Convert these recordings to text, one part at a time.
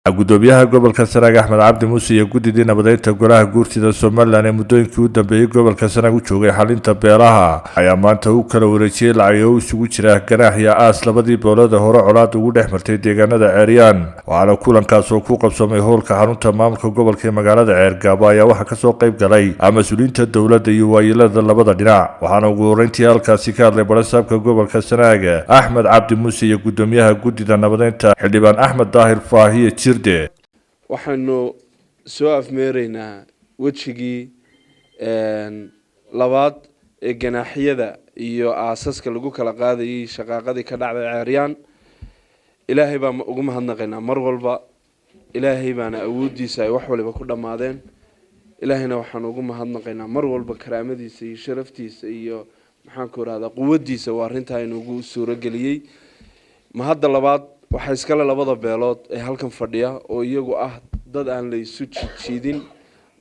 gudoomiyaha gobolka Sanaag Axmed Cabdi Muuse iyo guddiga nabadeynta golaha guurtida Soomaaliland ee muddooyinkii u dambeeyay gobolka Sanaag u joogay xalinta beelaha ayaa maanta u kala wareejiyay lacag oo isugu jira ganaax iyo aas labadii boolada hore colaad ugu dhex martay deegaanada Ceeriyaan waxaana kulankaas oo ku qabsamay howlka xarunta maamulka gobolka ee magaalada Ceergaabo ayaa waxa ka soo qayb galay mas'uuliyiinta dawladda iyo waayilada labada dhinac waxaana ugu horeyntii halkaasi ka hadlay barasaabka gobolka Sanaag Axmed Cabdi Muuse iyo gudoomiyaha guddiga nabadeynta xildhibaan Axmed Daahir Faahiye waxaanu soo afmeeraynaa wejigii labaad ee ganaaxyada iyo aasaska lagu kala qaadayay shaqaaqadii ka dhacday Ceeriyaan. ilaahay baan ugu mahadnaqaynaa mar walba, ilaahay baana awoodiisa ay wax waliba ku dhamaadeen. ilaahayna waxaan ugu mahadnaqaynaa mar walba karaamadiisa iyo sharaftiisa iyo maxaan ku raahdaa quwadiisa waa arinta inuu suuro galiyay. mahadda labaad waxa iskala labada beelood ee halkan fadhiya oo iyagu ah dad aan la isu jiidin,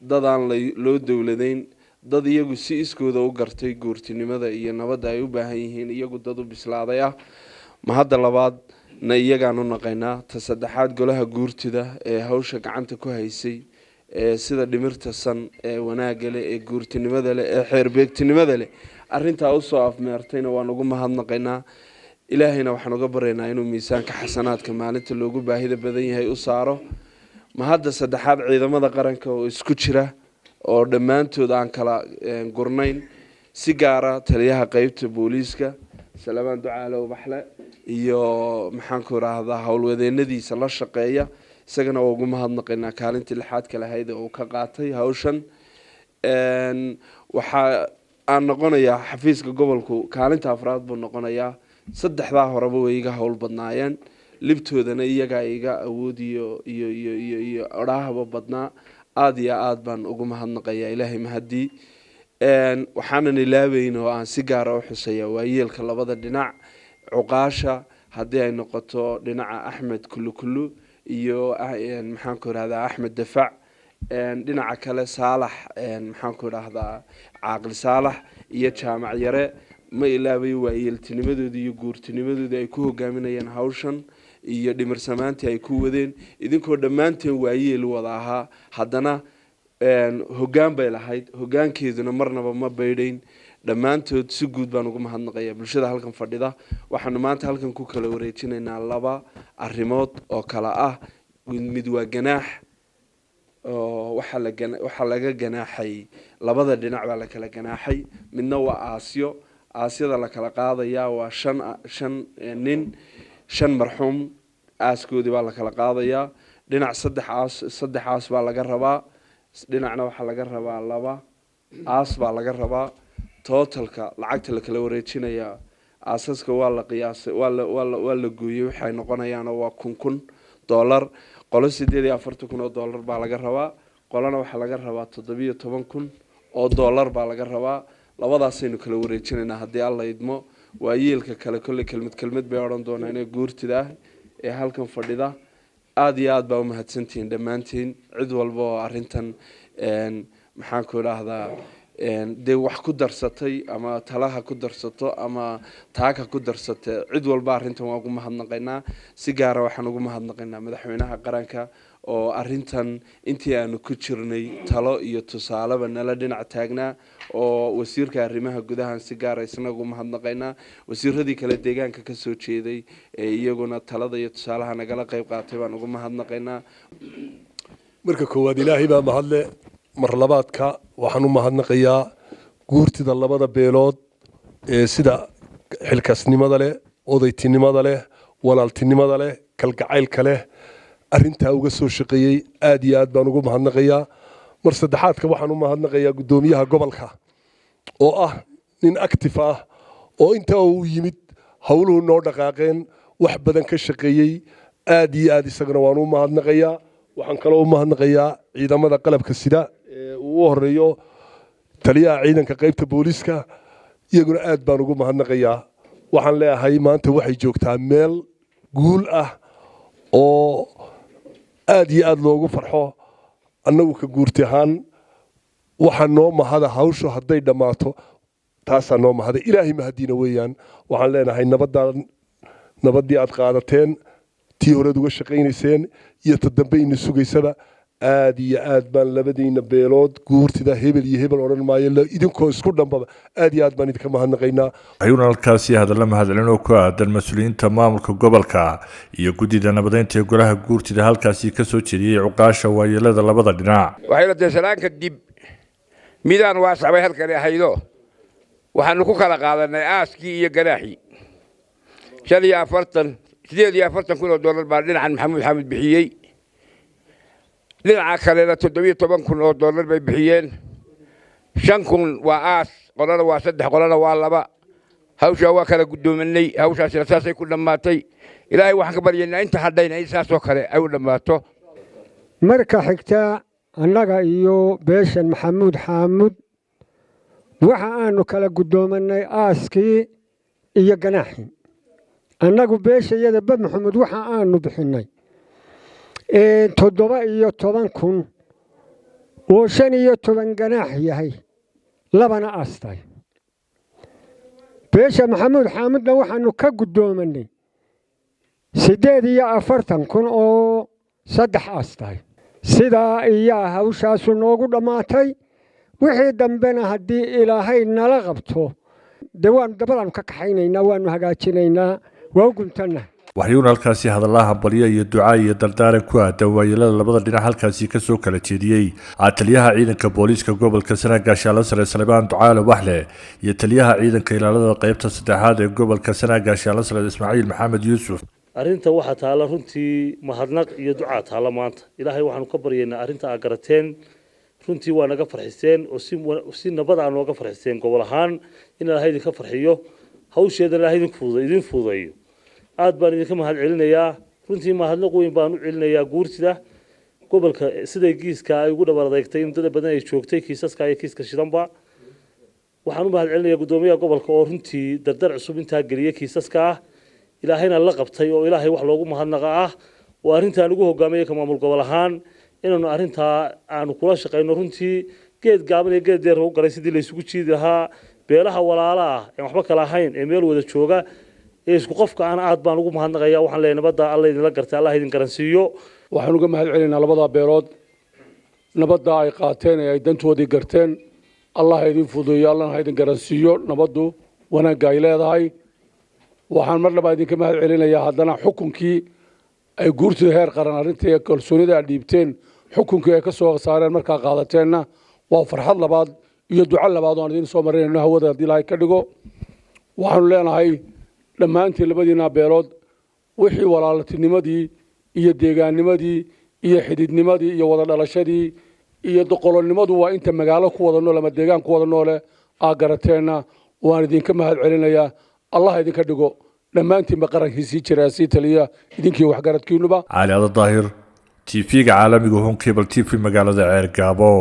dad aan loo dawladeyn, dad iyagu si iskooda u gartay guurtinimada iyo nabadda ay u baahan yihiin, iyagu dad u bislaaday ah. mahadda labaad na iyagaan u naqaynaa. ta saddexaad golaha guurtida ee hawsha gacanta ku haysay ee sida dhimirta san ee wanaagga leh ee guurtinimada leh ee xeerbeegtinimada leh arrintaa u soo afmeertayna waan ugu mahadnaqaynaa. ilaahayna waxaan uga baryaynaa inuu miisaanka xasanaadka maalinta loogu baahida badan yahay u saaro. mahadda saddexaad ciidamada qaranka oo isku jira oo dhammaantood aan kala gurnayn, si gaara taliyaha qaybta booliiska Salmaan Ducaale Ubaxle iyo maxaan ku raahdaa howlwadeenadiisa la shaqeeya, isagana ugu mahadnaqaynaa kaalintii lixaad kala hay'ad oo ka qaatay hawshan. waxa aan noqonayaa xafiiska gobolku kaalinta afraad buu noqonayaa. saddexdaa horeba way iga howl badnaayeen, libtoodana iyagaa iga awood iyo odhaahaba badnaa. aad iyo aad baan ugu mahadnaqayaa ilaahay mahadii. waxaanan ilaabayn oo aan si gaara u xuseeyaa waayeelka labada dhinac, cuqaasha haddii ay noqoto dhinaca Axmed Kulukulu iyo maxaan ku rahdaa Axmed Dafac, dhinaca kale Saalax maxaan ku rahdaa Caaqil Saalax iyo Jaamac Yare. ma ilaabay waayeeltinimadoodii iyo guurtinimadoodii ay ku hogaaminayeen hawshan iyo dhimirsamaantii ay ku wadeen, idinkoo dhammaanteen waayeel wada ahaa haddana hoggaan bay lahayd, hoggaankeeduna marnaba ma baydhayn. dhammaantood si guud baan ugu mahadnaqayaa bulshada halkan fadhida. waxaanu maanta halkan ku kala wareejinaynaa laba arrimood oo kala ah. mid waa ganaax oo waxa laga ganaaxay labada dhinac baa la kala ganaaxay. midna waa aasyo. aasyada la kala qaadayaa waa shan marxuum aaskoodii baa la kala qaadayaa. dhinac saddex aas baa laga rabaa, dhinacna waxaa laga rabaa laba aas baa laga rabaa. tootalka lacagta la kala wareejinayaa aasaska waa la qiyaasay, waa la gooyey, waxay noqonayaan waa $1,000. qolo $48,000 baa laga rabaa, qolana waxaa laga rabaa $17,000 baa laga rabaa. labadaasaynu kala wareejinaynaa haddii alla idmo. waayeelka kale kolley kelmad bay odhan doonaan ee guurtida ah ee halkan fadhida. aad iyo aad baa u mahadsantihiin dhammaantiin. cid walba oo arrintan maxaan ku idhaahdaa dee wax ku darsatay ama talaha ku darsato ama taaka ku darsatay, cid walba arrintan waan ugu mahadnaqaynaa. si gaara waxaan ugu mahadnaqaynaa madaxweynaha qaranka oo arrintan intii aanu ku jirnay talo iyo tusaaleba nala dhinac taagnaa, oo wasiirka arrimaha gudaha si gaar ah isna ugu mahadnaqaynaa. wasiiradii kale deegaanka ka soo jeeday ee iyaguna talada iyo tusaalaha nagala qayb qaatay baan ugu mahadnaqaynaa. marka koowaad ilaahay baa mahadle. mar labaadka waxaan u mahadnaqayaa guurtida labada beelood ee sida xilkasnimada leh, odaytinimada leh, walaaltinimada leh, kalgacaylka leh arrintaa uga soo shaqeeyey. aad iyo aad baan ugu mahadnaqayaa. mar saddexaadka waxaan u mahadnaqayaa guddoomiyaha gobolka oo ah nin active ah oo intaa uu yimid howluhu noo dhaqaaqeen wax badan ka shaqeeyey. aad iyo aad isagana waan u mahadnaqayaa. waxaan kaloo u mahadnaqayaa ciidamada qalabka sida ee uu u horeeyo taliyaha ciidanka qaybta booliiska, iyaguna aad baan ugu mahadnaqayaa. waxaan leeyahay maanta waxay joogtaa meel guul ah oo aad iyo aad loogu farxo. annagu ka guurti ahaan waxaa noo mahada hawshu hadday dhammaato, taasaa noo mahada. ilaahay mahadiina weeyaan. waxaan leenahay nabaddii aad qaadateen tii horeed uga shaqaynayseen iyo tadambe ina sugaysaba aad iyo aad baan labadiina beelood guurtida hebel iyo hebel odhan maayo idinkoo isku dhambaba aad iyo aad baan idinka mahadnaqaynaa. waxayuuna halkaasi hadalla mahadcelin oo ku aadan mas-uuliyiinta maamulka gobolka iyo guddida nabadeynta ee golaha guurtida halkaasi ka soo jeediyey cuqaasha waayeelada labada dhinac. waxayna deesalaan kadib midaan waasacbay halkani ahaydo waxaanu ku kala qaadanay aaskii iyo ganaaxii 48 kun oo dollar baa dhinacan maxamuud xamed bixiyey, dhinaca kalena 17 kun oo dollar bay bixiyeen. 5 kun waa aas, qolana waa 3, qolana waa 2. hawsha waa kala gudoominay, hawshaasina saasay ku dhammaatay. ilaahay waxaan ka baryaynaa inta hadhayna in saasoo kale ay u dhammaato. marka xigta annaga iyo beeshan maxamuud xaamud waxa aanu kala gudoominay aaskii iyo ganaaxii. annagu beeshayada bad maxamuud waxa aanu bixinay 17 kun oo 15 ganaax yahay, 2na aastay. beesha maxamuud xaamudna waxaanu ka gudoominay 48 kun oo 3 aastay. sidaa ayaa hawshaasu noogu dhammaatay. wixii dambena haddii ilaahay nala qabto dee waanu dabadaanu ka kaxaynaynaa, waanu hagaajinaynaa, waa u guntanna. waxayuuna halkaasi hadallaha balyo iyo ducaa iyo dardaaran ku aadan waayeelada labada dhinac halkaasi ka soo kala jeediyey taliyaha ciidanka booliiska gobolka Sanaag gaashaanle sare Salebaan Ducaale Waxle iyo taliyaha ciidanka ilaalada qaybta 3aad ee gobolka Sanaag gaashaanle sare Ismaaciil Maxamed Yuusuf. arrinta waxa taala runtii mahadnaq iyo ducaa taala maanta. ilaahay waxaanu ka baryaynaa arrinta aad garateen runtii waa naga farxiseen oo si nabad ah nooga farxiseen gobol ahaan in ilaahay idinka farxiyo, hawsheeda ilaahay idin fududeeyo. aad baan idinka mahadcelinayaa. runtii mahadnaq weyn baan u celinayaa guurtida gobolka siday kiiska ay ugu dhabar adeegtay muddada badan ay joogtay kiisaska iyo kiiska shidanba. waxaan u mahadcelinayaa guddoomiyaha gobolka oo runtii dardar cusub intaa geliyay kiisaska ilaahayna la qabtay oo ilaahay wax loogu mahadnaqa oo arrintan ugu hogaamiyay ka maamul gobol ahaan inaanu arrintaa aanu kula shaqeyno. runtii geed gaaban iyo geed dheer u galay sidii la isugu jiidi lahaa beelaha walaalaha ee waxba kala ahayn ee meel wada jooga ee isku qofka aan aad baan ugu mahadnaqayaa. waxaan leeyahay nabadda alla idinla gartay, Allah idin garansiiyo. waxaan uga mahadcelinaynaa labada beelood nabadda ay qaateen ee ay dantoodii garteen. Allah idin fududeeyo, Allah idin garansiiyo. nabaddu wanaag ay leedahay. waxaan mar labaad idinka mahadcelinayaa haddana xukunkii ay guurtida heer qaran arrintii kalsoonida ay dhiibteen, xukunkii ay ka soo saareen markaa qaadateenna waa farxad labaad iyo duco labaad oo aan idin soo marinayno hawada haddii ilaahay ka dhigo. waxaanu leenahay dhammaantiin labadiina beelood wixii walaaltinimadii iyo deegaannimadii iyo xididnimadii iyo wada dhalashadii iyo doqolonnimadu waa inta magaalo ku wada nool ama deegaan ku wada noole aa garateenna waan idinka mahadcelinayaa. Allah idinka dhigo dhammaantiinba qarankiisii jiraa sii taliya idinkii waxgaradkiinuba. Cali Daahir TV-ga caalamiga Home Cable TV magaalada Ceergaabo.